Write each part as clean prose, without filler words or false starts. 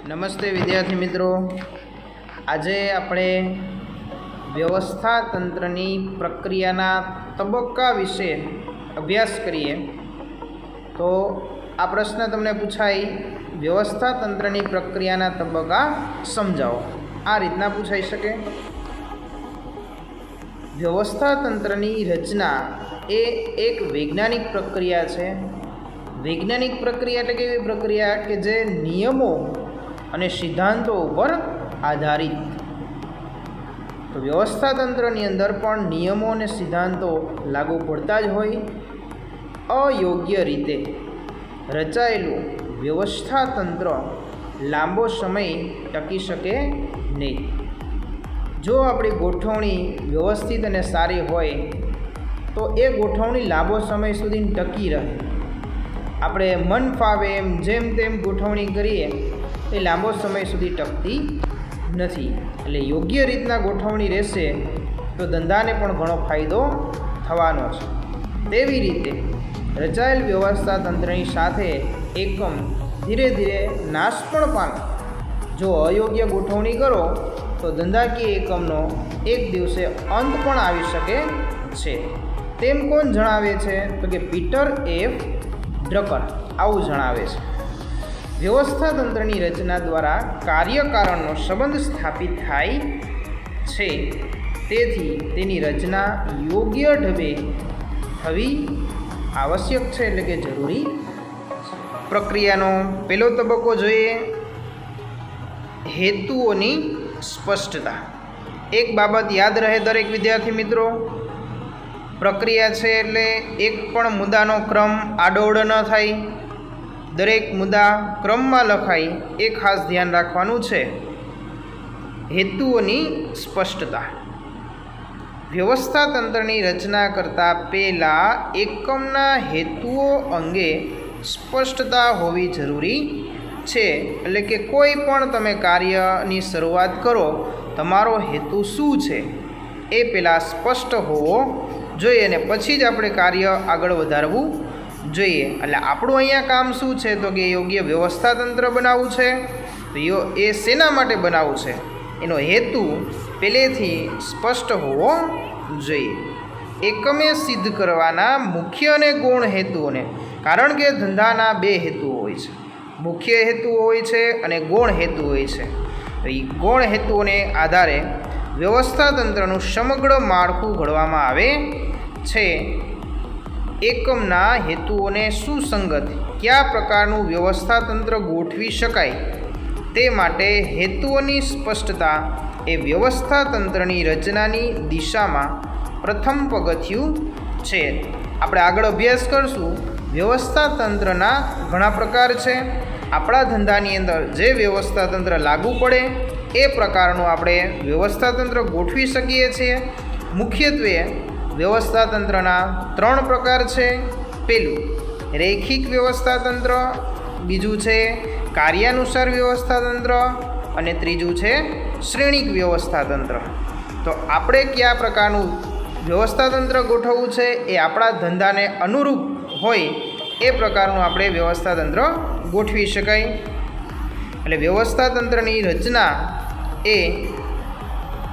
नमस्ते विद्यार्थी मित्रों, आज આપણે व्यवस्था तंत्रनी प्रक्रियाना तबक्का विषे अभ्यास करिए। तो आ प्रश्न तमने पूछाई, व्यवस्था तंत्रनी प्रक्रियाना तबक्का समझाओ। आ रीतना पूछाई सके। व्यवस्था तंत्रनी रचना ए एक वैज्ञानिक प्रक्रिया है। वैज्ञानिक प्रक्रिया एटले केवी प्रक्रिया के जे नियमों અને સિદ્ધાંતો ઉપર આધારિત। તો વ્યવસ્થા તંત્રની અંદર પણ નિયમો અને સિદ્ધાંતો લાગુ પડતા જ હોય। અયોગ્ય રીતે રચાયેલું વ્યવસ્થા તંત્ર લાંબો સમય ટકી શકે નહીં। જો આપણી ગોઠવણી વ્યવસ્થિત અને સારી હોય તો એ ગોઠવણી લાંબો સમય સુધી ટકી રહે। આપણે મન ફાવે એમ જેમ તેમ ગોઠવણી કરીએ એ લાંબો સમય સુધી ટકતી નથી। એટલે યોગ્ય રીતના ગોઠવણી રહેશે તો ધંધાને પણ ઘણો ફાયદો થવાનો છે। તેવી રીતે રચાયેલ વ્યવસ્થા તંત્રની સાથે એકમ ધીરે ધીરે નાશ પણ પામે। જો અયોગ્ય ગોઠવણી કરો તો ધંધાકીય એકમનો એક દિવસે અંત પણ આવી શકે છે। તેમ કોણ જણાવે છે? તો કે પીટર એફ ડ્રકર આવું જણાવે છે। व्यवस्था तंत्रनी रचना द्वारा कार्यकारणनो संबंध स्थापित थाय छे। तेथी तेनी रचना योग्य ढबे थवी आवश्यक छे, एटले के जरूरी। प्रक्रियानो पहलो तबक्को जोईए, हेतुओनी स्पष्टता। एक बाबत याद रहे दरेक विद्यार्थी मित्रों, प्रक्रिया छे एटले एक पण मुद्दानो क्रम आडोअवडो न थाय, दरेक मुद्दा क्रम में लखाय ए खास ध्यान राखवानुं छे। हेतुओनी स्पष्टता। व्यवस्था तंत्रनी रचना करता पहला एकमना हेतुओ अंगे स्पष्टता होवी जरूरी छे। एटले के कोई पण तमे कार्यनी शरूआत करो, तमारो हेतु शुं छे ए पहेला स्पष्ट होवो जोईए अने पछी ज आपणे कार्य आगळ वधारवुं જોઈએ। એટલે આપણું અહીંયા કામ શું છે? તો કે યોગ્ય વ્યવસ્થા તંત્ર બનાવવું છે। તો એ શેના માટે બનાવવું છે? એનો હેતુ પહેલેથી સ્પષ્ટ હોવો જોઈએ। એકમે સિદ્ધ કરવાના મુખ્ય અને ગૌણ હેતુઓને, કારણ કે ધંધાના બે હેતુઓ હોય છે, મુખ્ય હેતુ હોય છે અને ગૌણ હેતુ હોય છે। તો એ ગૌણ હેતુઓને આધારે વ્યવસ્થા તંત્રનું સમગ્ર માળખું ઘડવામાં આવે છે। एकमना हेतुओने सुसंगत क्या प्रकारनु व्यवस्था तंत्र गोठवी शकाय ते माटे हेतुओनी स्पष्टता ए व्यवस्था तंत्रनी रचनानी दिशामां प्रथम पगथियुं छे। आपणे आगळ अभ्यास करशुं। व्यवस्था तंत्रना घणा प्रकार छे। आपणा धंधानी अंदर जे व्यवस्था तंत्र लागू पड़े ए प्रकारनुं आपणे व्यवस्था तंत्र गोठवी शकीए छीए। मुख्यत्वे व्यवस्था तंत्रना त्रण प्रकार है। पहलू रैखिक व्यवस्था तंत्र, बीजू है कार्यानुसार व्यवस्था तंत्र और तीजू है श्रेणिक व्यवस्था तंत्र। तो आपणे क्या प्रकारनु व्यवस्था तंत्र गोठवવું છે એ આપણા ધંધાને અનુરૂપ હોય એ પ્રકારનું આપણે વ્યવસ્થા તંત્ર ગોઠવી શકાય। એટલે વ્યવસ્થા તંત્રની રચના એ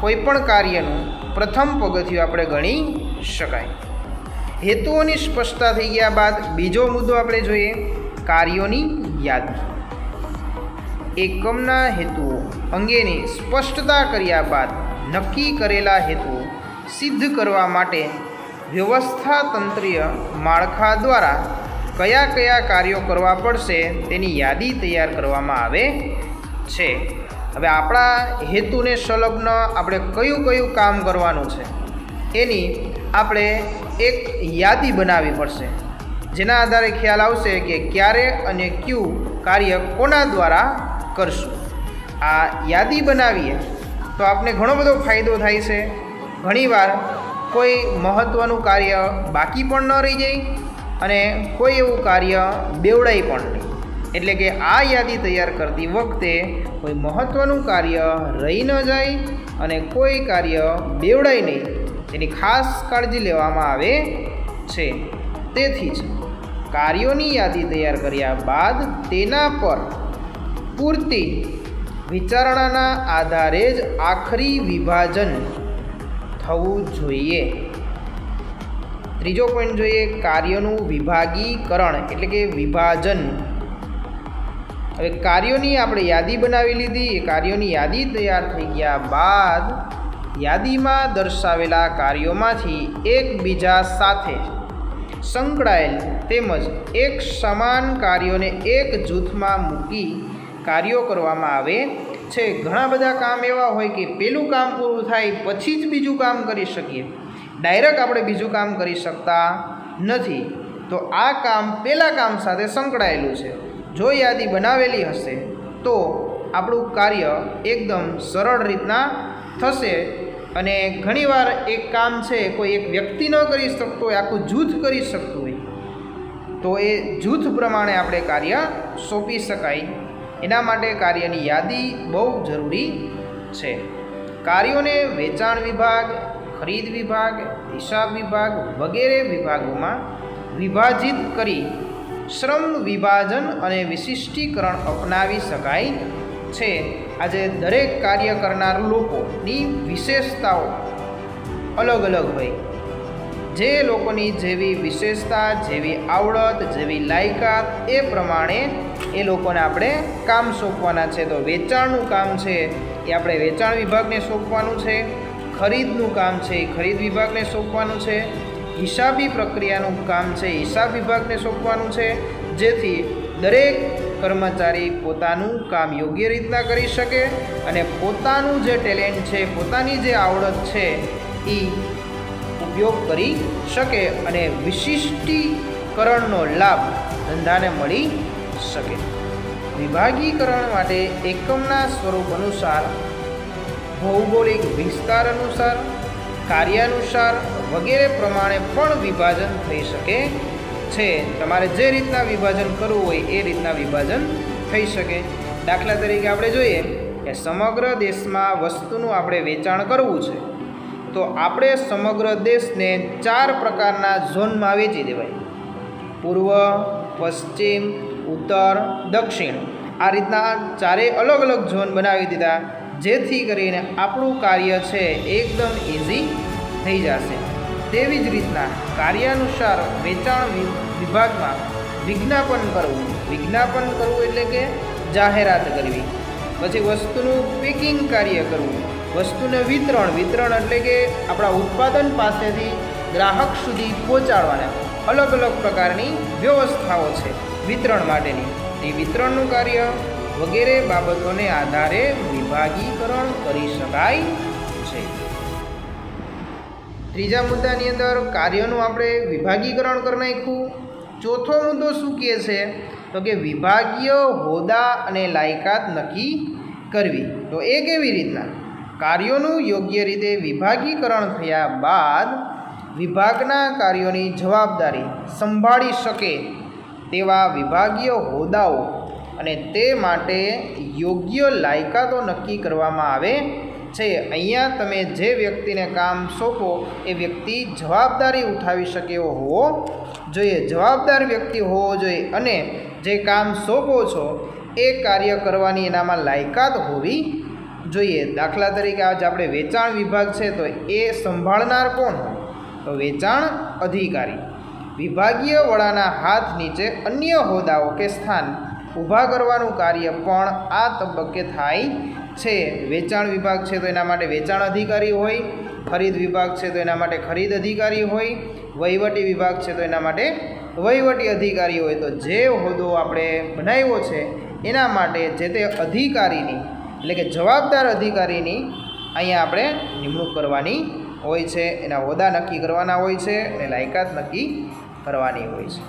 કોઈપણ કાર્યનું प्रथम पगथियुं आपणे गणी शकाय। हेतुओनी स्पष्टता थई गया बाद बीजो मुद्दो आपणे जोईए, कार्योनी यादी। एकमना हेतुओ अंगेनी स्पष्टता कर्या बाद नक्की करेला हेतु सिद्ध करवा माटे व्यवस्था तंत्रीय माळखा द्वारा कया कया कार्यो करवा पड़शे तेनी यादी तैयार करवामां आवे छे। हवे आपणा हेतुने संलग्न आपणे कयुं कयुं काम करवानुं छे एनी आपणे एक यादी बनावी पड़शे, जेना आधारे ख्याल आवशे के क्यारे अने क्यू कार्य कोना द्वारा करशुं। आ यादी बनावीए तो आपने घणो बधो फायदो थाय छे। घणीवार कोई महत्वनुं कार्य बाकी पण न रही जाय अने कोई एवुं कार्य बेवडाय पण नहीं। एटले के आ यादी तैयार करती वखते कोई महत्वनुं कार्य रही न जाय अने कोई कार्य बेवडाय नहीं, તેની ખાસ કાળજી લેવામાં આવે છે। તેથી જ કાર્યોની યાદી તૈયાર કર્યા બાદ તેના પર પૂરતી વિચારણાના આધારે જ આખરી વિભાજન થવું જોઈએ। ત્રીજો પોઈન્ટ જોઈએ, કાર્યોનું વિભાગીકરણ એટલે કે વિભાજન। હવે કાર્યોની આપણે યાદી બનાવી લીધી, એ કાર્યોની યાદી તૈયાર થઈ ગયા બાદ યાદીમાં દર્શાવેલા કાર્યોમાંથી એકબીજા સાથે સંકળાયેલ તેમજ એક સમાન કાર્યોને એક જૂથમાં મૂકી કાર્યો કરવામાં આવે છે। ઘણા બધા કામ એવા હોય કે પેલું કામ પૂરું થાય પછી જ બીજું કામ કરી શકીએ, ડાયરેક્ટ આપણે બીજું કામ કરી શકતા નથી। તો આ કામ પહેલાં કામ સાથે સંકળાયેલું છે। જો યાદી બનાવેલી હશે તો આપણું કાર્ય એકદમ સરળ રીતના થશે। અને ઘણીવાર એક કામ છે કોઈ એક વ્યક્તિ ન કરી શકતો હોય, આખું જૂથ કરી શકતું હોય, તો એ જૂથ પ્રમાણે આપણે કાર્ય સોંપી શકાય। એના માટે કાર્યની યાદી બહુ જરૂરી છે। કાર્યોને વેચાણ વિભાગ, ખરીદ વિભાગ, હિસાબ વિભાગ વગેરે વિભાગોમાં વિભાજિત કરી શ્રમ વિભાજન અને વિશિષ્ટીકરણ અપનાવી શકાય છે। આજે દરેક કાર્ય કરનાર લોકોની વિશેષતાઓ અલગ અલગ હોય, જે લોકોની જેવી વિશેષતા, જેવી આવડત, જેવી લાયકાત એ પ્રમાણે એ લોકોને આપણે કામ સોંપવાના છે। તો વેચાણનું કામ છે એ આપણે વેચાણ વિભાગને સોંપવાનું છે, ખરીદનું કામ છે એ ખરીદ વિભાગને સોંપવાનું છે, હિસાબી પ્રક્રિયાનું કામ છે હિસાબ વિભાગને સોંપવાનું છે, જેથી દરેક કર્મચારી પોતાનું કામ યોગ્ય રીતના કરી શકે અને પોતાનું જે ટેલેન્ટ છે, પોતાની જે આવડત છે એ ઉપયોગ કરી શકે અને વિશિષ્ટીકરણનો લાભ ધંધાને મળી શકે। વિભાગીકરણ માટે એકમના સ્વરૂપ અનુસાર, ભૌગોલિક વિસ્તાર અનુસાર, કાર્યાનુસાર વગેરે પ્રમાણે પણ વિભાજન થઈ શકે છે। તમારે જે રીતના વિભાજન કરવું હોય એ રીતના વિભાજન થઈ શકે। દાખલા તરીકે આપણે જોઈએ કે સમગ્ર દેશમાં વસ્તુનું આપણે વેચાણ કરવું છે, તો આપણે સમગ્ર દેશને 4 પ્રકારના ઝોનમાં વેચી દેવાય: પૂર્વ, પશ્ચિમ, ઉત્તર, દક્ષિણ। આ રીતના ચારેય અલગ અલગ ઝોન બનાવી દીધા, જેથી કરીને આપણું કાર્ય છે એકદમ ઇઝી થઈ જશે। તેવી જ રીતના કાર્યાનુસાર વેચાણ વિભાગમાં વિજ્ઞાપન કરવું એટલે કે જાહેરાત કરવી, પછી વસ્તુનું પેકિંગ કાર્ય કરવું, વસ્તુને વિતરણ એટલે કે આપણા ઉત્પાદન પાસેથી ગ્રાહક સુધી પહોંચાડવાના અલગ અલગ પ્રકારની વ્યવસ્થાઓ છે વિતરણ માટેની, એ વિતરણનું કાર્ય વગેરે બાબતોને આધારે વિભાગીકરણ કરી શકાય છે। ત્રીજા મુદ્દાની અંદર કાર્યનું આપણે વિભાગીકરણ કરી નાખ્યું। ચોથો મુદ્દો શું કહે છે તો કે વિભાગીય હોદ્દા અને લાયકાત નક્કી કરવી। તો એ કેવી રીતના? કાર્યોનું યોગ્ય રીતે વિભાગીકરણ થયા બાદ વિભાગના કાર્યોની જવાબદારી સંભાળી શકે તેવા વિભાગીય હોદ્દાઓ અને તે માટે યોગ્ય લાયકાતો નક્કી કરવામાં આવે છે। અહીંયા તમે જે વ્યક્તિને કામ સોંપો એ વ્યક્તિ જવાબદારી ઉઠાવી શકે એવો હોવો જોઈએ, જવાબદાર વ્યક્તિ હોવો જોઈએ, અને જે કામ સોંપો છો એ કાર્ય કરવાની એનામાં લાયકાત હોવી જોઈએ। દાખલા તરીકે આજે આપણે વેચાણ વિભાગ છે તો એ સંભાળનાર કોણ? તો વેચાણ અધિકારી। વિભાગીય વડાના હાથ નીચે અન્ય હોદ્દાઓ કે સ્થાન ઊભા કરવાનું કાર્ય પણ આ તબક્કે થાય છે। વેચાણ વિભાગ છે તો એના માટે વેચાણ અધિકારી હોય, ખરીદ વિભાગ છે તો એના માટે ખરીદ અધિકારી હોય, વહીવટી વિભાગ છે તો એના માટે વહીવટી અધિકારી હોય। તો જે હોદ્દો આપણે બનાવ્યો છે એના માટે જે તે અધિકારીની એટલે કે જવાબદાર અધિકારીની અહીંયા આપણે નિમણૂક કરવાની હોય છે, એના હોદ્દા નક્કી કરવાના હોય છે અને લાયકાત નક્કી કરવાની હોય છે।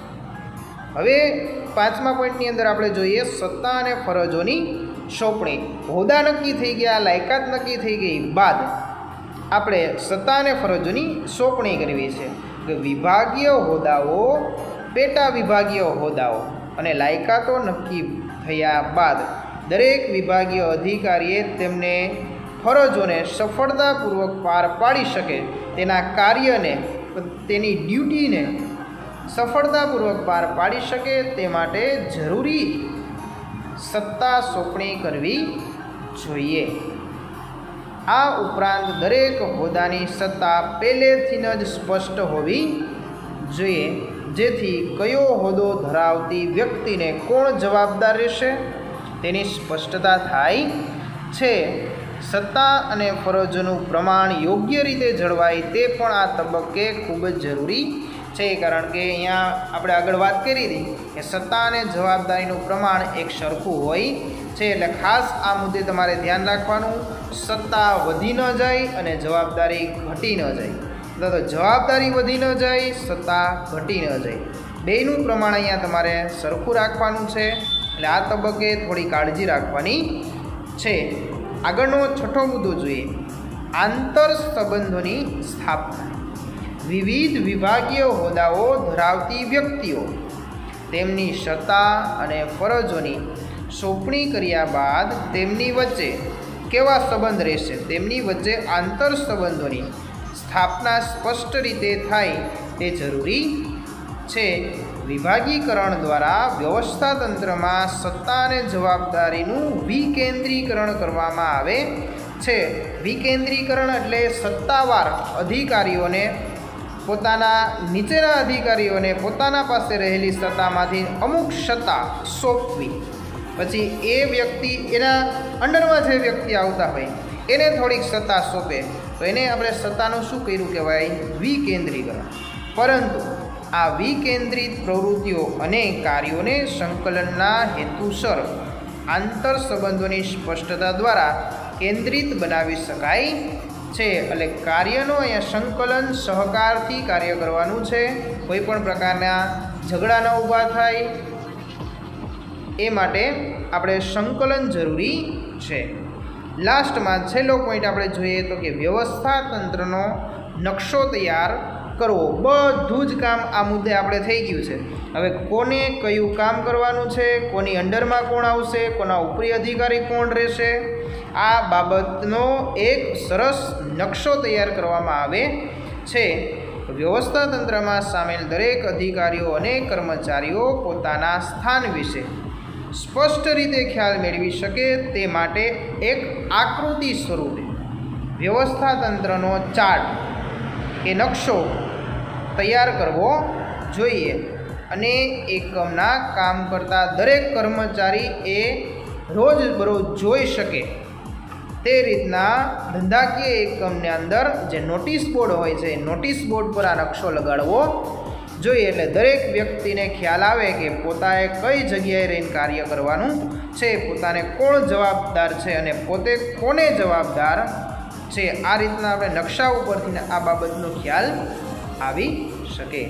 હવે 5મા પોઈન્ટની અંદર આપણે જોઈએ સત્તા અને ફરજોની સોંપણી। હોદ્દા નક્કી થઈ ગયા, લાયકાત નક્કી થઈ ગઈ બાદ આપણે સત્તા અને ફરજોની સોંપણી કરવી છે કે વિભાગીય હોદ્દાઓ, પેટા વિભાગીય હોદ્દાઓ અને લાયકાતો નક્કી થયા બાદ દરેક વિભાગીય અધિકારીએ તેમને ફરજોને સફળતાપૂર્વક પાર પાડી શકે તેના કાર્યને, તેની ડ્યુટીને સફળતાપૂર્વક પાર પાડી શકે તે માટે જરૂરી સત્તા સોંપણી કરવી જોઈએ. આ ઉપરાંત દરેક હોદ્દાની સત્તા પહેલેથી જ સ્પષ્ટ હોવી જોઈએ, જેથી કયો હોદ્દો ધરાવતી વ્યક્તિને કોણ જવાબદાર રહેશે તેની સ્પષ્ટતા થાય છે. સત્તા અને ફરજોનું પ્રમાણ યોગ્ય રીતે જળવાય તે પણ આ તબક્કે ખૂબ જ જરૂરી છે. કારણ કે અહીંયા આપણે આગળ વાત કરી હતી કે સત્તા અને જવાબદારીનું પ્રમાણ એક સરખું હોય છે. એટલે ખાસ આ મુદ્દે તમારે ધ્યાન રાખવાનું, સત્તા વધી ન જાય અને જવાબદારી ઘટી ન જાય, અથવા તો જવાબદારી વધી ન જાય, સત્તા ઘટી ન જાય, બેયનું પ્રમાણ અહીંયા તમારે સરખું રાખવાનું છે. એટલે આ તબક્કે થોડી કાળજી રાખવાની છે. આગળનો છઠ્ઠો મુદ્દો જોઈએ, આંતર સંબંધોની સ્થાપના. વિવિધ વિભાગીય હોદ્દાઓ ધરાવતી વ્યક્તિઓ તેમની સત્તા અને ફરજોની સોંપણી કર્યા બાદ તેમની વચ્ચે કેવા સંબંધ રહેશે, તેમની વચ્ચે આંતર સંબંધોની સ્થાપના સ્પષ્ટ રીતે થાય તે જરૂરી છે. વિભાગીકરણ દ્વારા વ્યવસ્થા તંત્રમાં સત્તા અને જવાબદારીનું વિકેન્દ્રીકરણ કરવામાં આવે છે. વિકેન્દ્રીકરણ એટલે સત્તાવાર અધિકારીઓને પોતાના નીચેના અધિકારીઓને પોતાના પાસે રહેલી સત્તામાંથી અમુક સત્તા સોંપવી, પછી એ વ્યક્તિ એના અંડરમાં જે વ્યક્તિ આવતા હોય એને થોડીક સત્તા સોંપે, તો એને આપણે સત્તાનું શું કર્યું કહેવાય, વિકેન્દ્રીકરણ. પરંતુ આ વિકેન્દ્રિત પ્રવૃત્તિઓ અને કાર્યોને સંકલનના હેતુસર આંતર સંબંધોની સ્પષ્ટતા દ્વારા કેન્દ્રિત બનાવી શકાય છે. એટલે કાર્યનો અહીંયા સંકલન સહકારથી કાર્ય કરવાનું છે. કોઈ પણ પ્રકારના ઝઘડા ન ઊભા થાય એ માટે આપણે સંકલન જરૂરી છે. લાસ્ટમાં છેલ્લો પોઈન્ટ આપણે જોઈએ તો કે વ્યવસ્થા તંત્રનો નકશો તૈયાર કરવો. બધું જ કામ આ મુદ્દે આપણે થઈ ગયું છે. હવે કોને કયું કામ કરવાનું છે, કોની અંડરમાં કોણ આવશે, કોના ઉપરી અધિકારી કોણ રહેશે, આ બાબતનો એક સરસ નકશો તૈયાર કરવામાં આવે છે. વ્યવસ્થા તંત્રમાં સામેલ દરેક અધિકારીઓ અને કર્મચારીઓ પોતાના સ્થાન વિશે સ્પષ્ટ રીતે ખ્યાલ મેળવી શકે તે માટે એક આકૃતિ સ્વરૂપે વ્યવસ્થા તંત્રનો ચાર્ટ કે નકશો તૈયાર કરવો જોઈએ. અને એકમના કામ કરતા દરેક કર્મચારી એ રોજબરોજ જોઈ શકે તે રીતના ધંધાકીય એકમની અંદર જે નોટિસ બોર્ડ હોય છે, નોટિસ બોર્ડ પર આ નકશો લગાડવો જોઈએ. એટલે દરેક વ્યક્તિને ખ્યાલ આવે કે પોતાએ કઈ જગ્યાએ રહીને કાર્ય કરવાનું છે, પોતાને કોણ જવાબદાર છે અને પોતે કોને જવાબદાર છે. આ રીતના આપણે નકશા ઉપરથી આ બાબતનો ખ્યાલ આવી શકે.